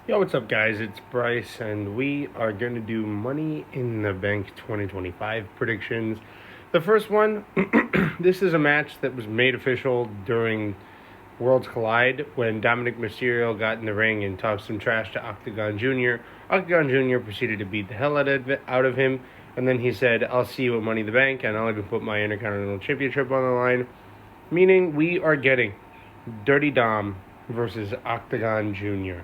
Yo, what's up, guys? It's Bryce, and we are going to do Money in the Bank 2025 predictions. The first one, this is a match that was made official during Worlds Collide when Dominic Mysterio got in the ring and talked some trash to Octagon Jr. Octagon Jr. proceeded to beat the hell out of him, and then he said, "I'll see you at Money in the Bank, and I'll even put my Intercontinental Championship on the line," meaning we are getting Dirty Dom versus Octagon Jr.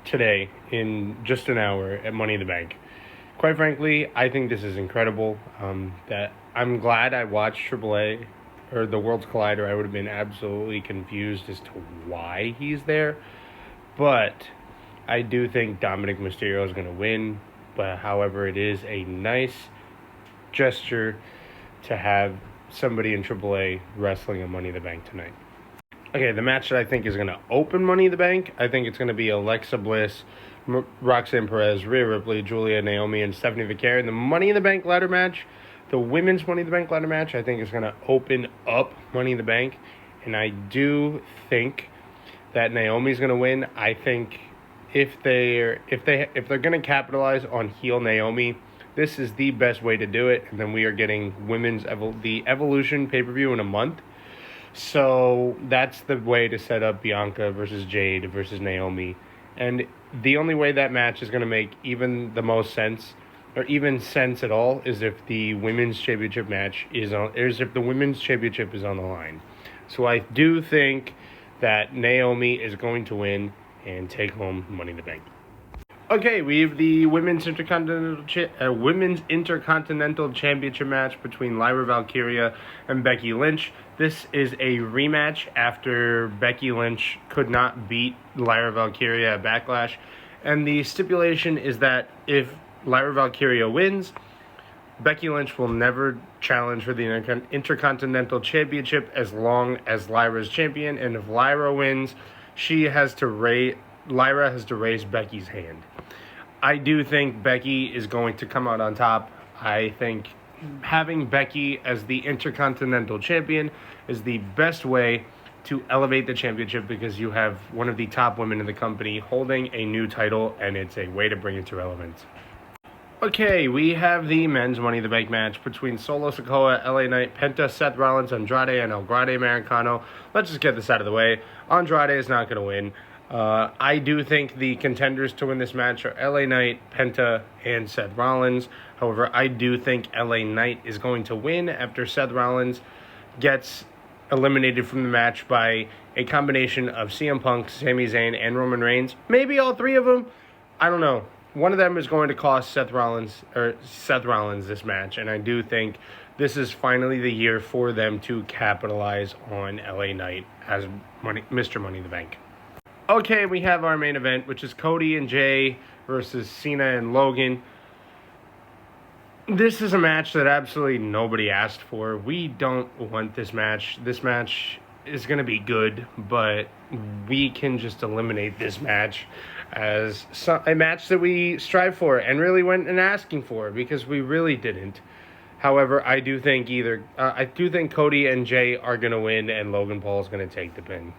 today in just an hour at Money in the Bank. Quite frankly, I think this is incredible. That I'm glad I watched AAA or the Worlds Collider. I would have been absolutely confused as to why he's there. But I do think Dominic Mysterio is going to win. But however, it is a nice gesture to have somebody in AAA wrestling at Money in the Bank tonight. Okay, the match that I think is going to open Money in the Bank, I think it's going to be Alexa Bliss, Roxanne Perez, Rhea Ripley, Julia, Naomi, and Stephanie Vicari. And the Money in the Bank ladder match, the women's Money in the Bank ladder match, I think is going to open up Money in the Bank. And I do think that Naomi's going to win. I think if they're going to capitalize on heel Naomi, this is the best way to do it. And then we are getting the Evolution pay-per-view in a month. So that's the way to set up Bianca versus Jade versus Naomi. And the only way that match is going to make even the most sense, or even sense at all, is if the women's championship is on the line. So I do think that Naomi is going to win and take home Money in the Bank. Okay, we have the Women's Intercontinental Championship match between Lyra Valkyria and Becky Lynch. This is a rematch after Becky Lynch could not beat Lyra Valkyria at Backlash. And the stipulation is that if Lyra Valkyria wins, Becky Lynch will never challenge for the Intercontinental Championship as long as Lyra's champion. And if Lyra wins, Lyra has to raise Becky's hand. I do think Becky is going to come out on top. I think having Becky as the Intercontinental Champion is the best way to elevate the championship because you have one of the top women in the company holding a new title, and it's a way to bring it to relevance. Okay, we have the men's Money in the Bank match between Solo Sikoa, LA Knight, Penta, Seth Rollins, Andrade, and El Grande Americano. Let's just get this out of the way. Andrade is not going to win. I do think the contenders to win this match are LA Knight, Penta, and Seth Rollins. However, I do think LA Knight is going to win after Seth Rollins gets eliminated from the match by a combination of CM Punk, Sami Zayn, and Roman Reigns. Maybe all three of them. I don't know. One of them is going to cost Seth Rollins this match, and I do think this is finally the year for them to capitalize on LA Knight as Mr. Money in the Bank. Okay, we have our main event, which is Cody and Jay versus Cena and Logan. This is a match that absolutely nobody asked for. We don't want this match. This match is going to be good, but we can just eliminate this match as a match that we strive for and really went and asking for, because we really didn't. However, I do think Cody and Jay are going to win and Logan Paul is going to take the pin.